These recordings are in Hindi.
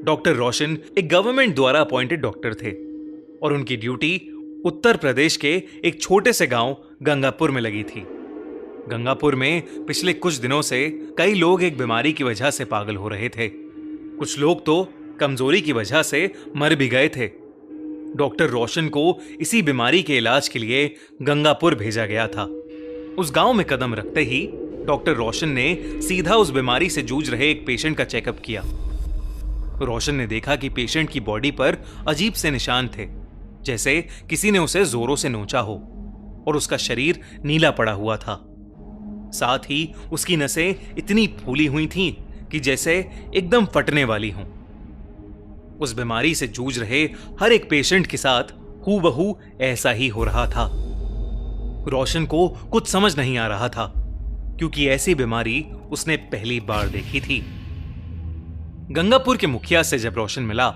डॉक्टर रोशन एक गवर्नमेंट द्वारा अपॉइंटेड डॉक्टर थे और उनकी ड्यूटी उत्तर प्रदेश के एक छोटे से गांव गंगापुर में लगी थी। गंगापुर में पिछले कुछ दिनों से कई लोग एक बीमारी की वजह से पागल हो रहे थे। कुछ लोग तो कमजोरी की वजह से मर भी गए थे। डॉक्टर रोशन को इसी बीमारी के इलाज के लिए गंगापुर भेजा गया था। उस गांव में कदम रखते ही डॉक्टर रोशन ने सीधा उस बीमारी से जूझ रहे एक पेशेंट का चेकअप किया। रोशन ने देखा कि पेशेंट की बॉडी पर अजीब से निशान थे, जैसे किसी ने उसे जोरों से नोचा हो, और उसका शरीर नीला पड़ा हुआ था। साथ ही उसकी नसें इतनी फूली हुई थीं कि जैसे एकदम फटने वाली हों। उस बीमारी से जूझ रहे हर एक पेशेंट के साथ हूबहू ऐसा ही हो रहा था। रोशन को कुछ समझ नहीं आ रहा था, क्योंकि ऐसी बीमारी उसने पहली बार देखी थी। गंगापुर के मुखिया से जब रोशन मिला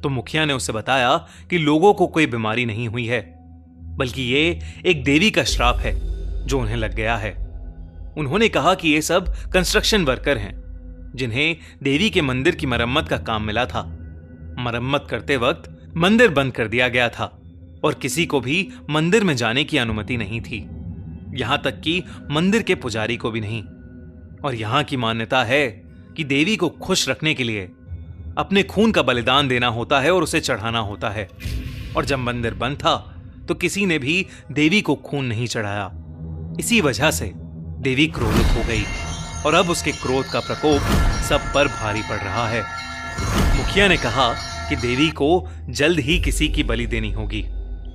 तो मुखिया ने उसे बताया कि लोगों को कोई बीमारी नहीं हुई है, बल्कि ये एक देवी का श्राप है जो उन्हें लग गया है। उन्होंने कहा कि ये सब कंस्ट्रक्शन वर्कर हैं, जिन्हें देवी के मंदिर की मरम्मत का काम मिला था। मरम्मत करते वक्त मंदिर बंद कर दिया गया था और किसी को भी मंदिर में जाने की अनुमति नहीं थी, यहां तक कि मंदिर के पुजारी को भी नहीं। और यहां की मान्यता है कि देवी को खुश रखने के लिए अपने खून का बलिदान देना होता है और उसे चढ़ाना होता है। और जब मंदिर बंद था तो किसी ने भी देवी को खून नहीं चढ़ाया। इसी वजह से देवी क्रोधित हो गई और अब उसके क्रोध का प्रकोप सब पर भारी पड़ रहा है। मुखिया ने कहा कि देवी को जल्द ही किसी की बलि देनी होगी,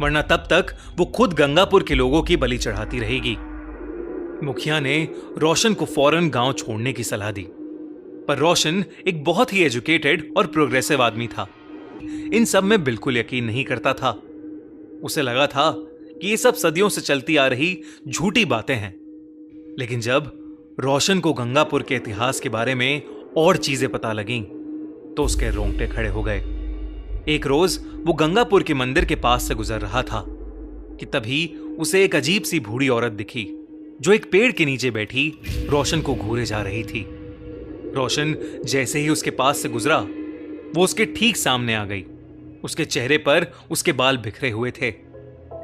वरना तब तक वो खुद गंगापुर के लोगों की बलि चढ़ाती रहेगी। मुखिया ने रोशन को फौरन गांव छोड़ने की सलाह दी, पर रोशन एक बहुत ही एजुकेटेड और प्रोग्रेसिव आदमी था। इन सब में बिल्कुल यकीन नहीं करता था। उसे लगा था कि ये सब सदियों से चलती आ रही झूठी बातें हैं। लेकिन जब रोशन को गंगापुर के इतिहास के बारे में और चीजें पता लगीं, तो उसके रोंगटे खड़े हो गए। एक रोज वो गंगापुर के मंदिर के पास से गुजर रहा था कि तभी उसे एक अजीब सी बूढ़ी औरत दिखी, जो एक पेड़ के नीचे बैठी रोशन को घूरे जा रही थी। रोशन जैसे ही उसके पास से गुजरा, वो उसके ठीक सामने आ गई। उसके चेहरे पर उसके बाल बिखरे हुए थे।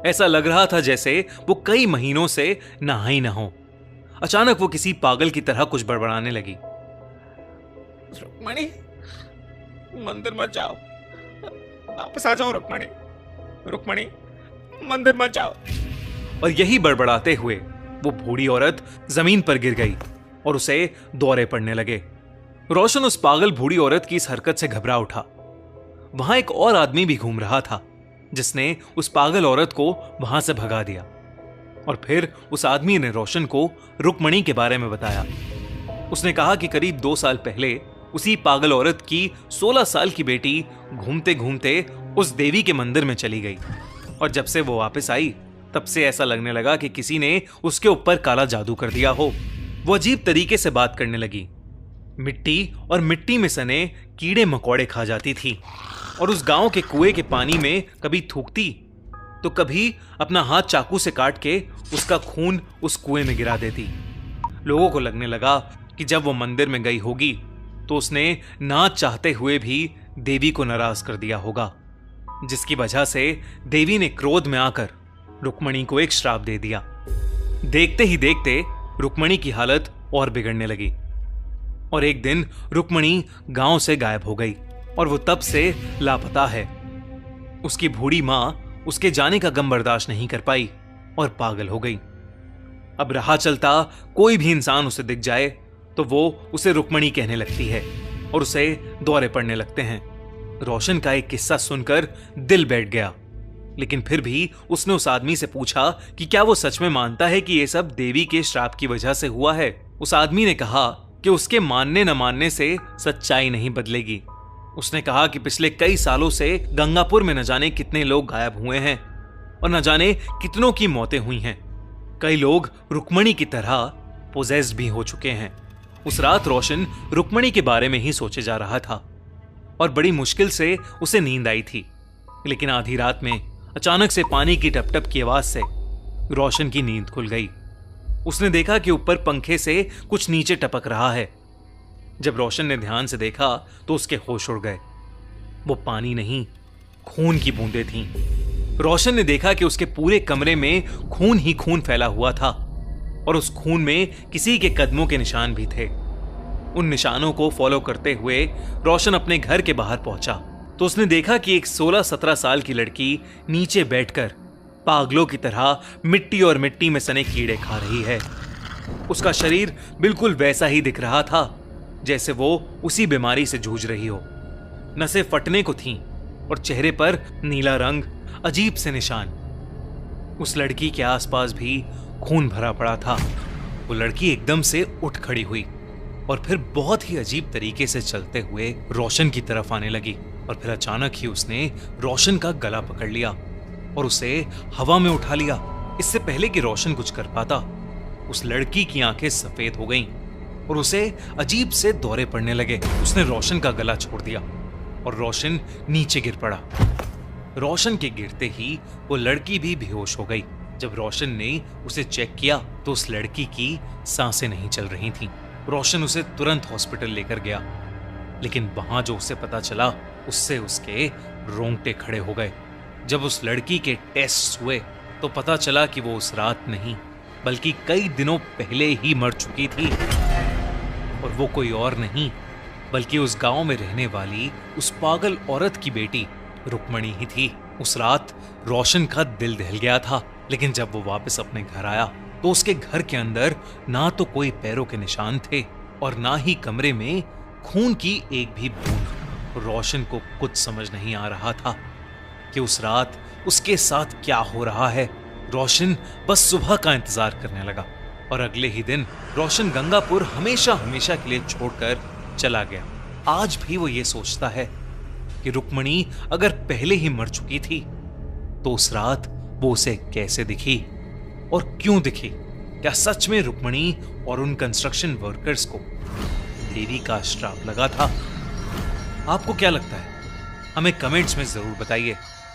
ऐसा लग रहा था जैसे वो कई महीनों से नहा ही न हो। अचानक वो किसी पागल की तरह कुछ बड़बड़ाने लगी। रुक्मणी, मंदिर मत जाओ, वापस आ जाओ। रुक्मणी, रुक्मणी, मंदिर मत जाओ। और यही बड़बड़ाते हुए वो बूढ़ी औरत जमीन पर गिर गई और उसे दौरे पड़ने लगे। रोशन उस पागल बूढ़ी औरत की इस हरकत से घबरा उठा। वहां एक और आदमी भी घूम रहा था, जिसने उस पागल औरत को वहां से भगा दिया। और फिर उस आदमी ने रोशन को रुक्मणी के बारे में बताया। उसने कहा कि करीब 2 साल पहले उसी पागल औरत की 16 साल की बेटी घूमते घूमते उस देवी के मंदिर में चली गई, और जब से वो वापस आई तब से ऐसा लगने लगा कि किसी ने उसके ऊपर काला जादू कर दिया हो। वो अजीब तरीके से बात करने लगी, मिट्टी और मिट्टी में सने कीड़े मकोड़े खा जाती थी, और उस गांव के कुएं के पानी में कभी थूकती तो कभी अपना हाथ चाकू से काट के उसका खून उस कुएं में गिरा देती। लोगों को लगने लगा कि जब वो मंदिर में गई होगी तो उसने ना चाहते हुए भी देवी को नाराज कर दिया होगा, जिसकी वजह से देवी ने क्रोध में आकर रुक्मणी को एक श्राप दे दिया। देखते ही देखते रुक्मणी की हालत और बिगड़ने लगी, और एक दिन रुक्मणी गांव से गायब हो गई और वो तब से लापता है। उसकी बूढ़ी मां उसके जाने का गम बर्दाश्त नहीं कर पाई और पागल हो गई। अब राह चलता कोई भी इंसान उसे दिख जाए तो वो उसे रुक्मणी कहने लगती है और उसे दौरे पड़ने लगते हैं। रोशन का एक किस्सा सुनकर दिल बैठ गया, लेकिन फिर भी उसने उस आदमी से पूछा कि क्या वो सच में मानता है कि ये सब देवी के श्राप की वजह से हुआ है। उस आदमी ने कहा कि उसके मानने न मानने से सच्चाई नहीं बदलेगी। उसने कहा कि पिछले कई सालों से गंगापुर में न जाने कितने लोग गायब हुए हैं और न जाने कितनों की मौतें हुई हैं। कई लोग रुक्मणी की तरह पोजेस्ड भी हो चुके हैं। उस रात रोशन रुक्मणी के बारे में ही सोचे जा रहा था और बड़ी मुश्किल से उसे नींद आई थी, लेकिन आधी रात में अचानक से पानी की टपटप की आवाज से रोशन की नींद खुल गई। उसने देखा कि ऊपर पंखे से कुछ नीचे टपक रहा है। जब रोशन ने ध्यान से देखा तो उसके होश उड़ गए वो पानी नहीं, खून की बूंदें थीं। रोशन ने देखा कि उसके पूरे कमरे में खून ही खून फैला हुआ था और उस खून में किसी के कदमों के निशान भी थे। उन निशानों को फॉलो करते हुए रोशन अपने घर के बाहर पहुंचा तो उसने देखा कि एक 16-17 साल की लड़की नीचे बैठकर पागलों की तरह मिट्टी और मिट्टी में सने कीड़े खा रही है। उसका शरीर बिल्कुल वैसा ही दिख रहा था जैसे वो उसी बीमारी से जूझ रही हो। नसें फटने को थीं और चेहरे पर नीला रंग, अजीब से निशान। उस लड़की के आसपास भी खून भरा पड़ा था। वो लड़की एकदम से उठ खड़ी हुई और फिर बहुत ही अजीब तरीके से चलते हुए रोशन की तरफ आने लगी और फिर अचानक ही उसने रोशन का गला पकड़ लिया और उसे हवा में उठा लिया। इससे पहले कि रोशन कुछ कर पाता, उस लड़की की आंखें सफेद हो गईं और उसे अजीब से दौरे पड़ने लगे। उसने रोशन का गला छोड़ दिया और रोशन नीचे गिर पड़ा। रोशन के गिरते ही वो लड़की भी बेहोश हो गई। जब रोशन ने उसे चेक किया तो उस लड़की की सांसें नहीं चल रही थीं। रोशन उसे तुरंत हॉस्पिटल लेकर गया, लेकिन वहां जो उसे पता चला उससे उसके रोंगटे खड़े हो गए। जब उस लड़की के टेस्ट हुए तो पता चला कि वो उस रात नहीं बल्कि कई दिनों पहले ही मर चुकी थी और वो कोई और नहीं बल्कि उस गांव में रहने वाली उस पागल औरत की बेटी रुक्मणी ही थी। उस रात रोशन का दिल दहल गया था, लेकिन जब वो वापस अपने घर आया तो उसके घर के अंदर ना तो कोई पैरों के निशान थे और ना ही कमरे में खून की एक भी बूंद। रोशन को कुछ समझ नहीं आ रहा था कि उस रात उसके साथ क्या हो रहा है। रोशन बस सुबह का इंतजार करने लगा और अगले ही दिन रोशन गंगापुर हमेशा हमेशा के लिए छोड़कर चला गया। आज भी वो ये सोचता है कि रुक्मणी अगर पहले ही मर चुकी थी तो उस रात वो उसे कैसे दिखी और क्यों दिखी। क्या सच में रुक्मणी और उन कंस्ट्रक्शन वर्कर्स को देवी का श्राप लगा था? आपको क्या लगता है? हमें कमेंट्स में जरूर बताइए।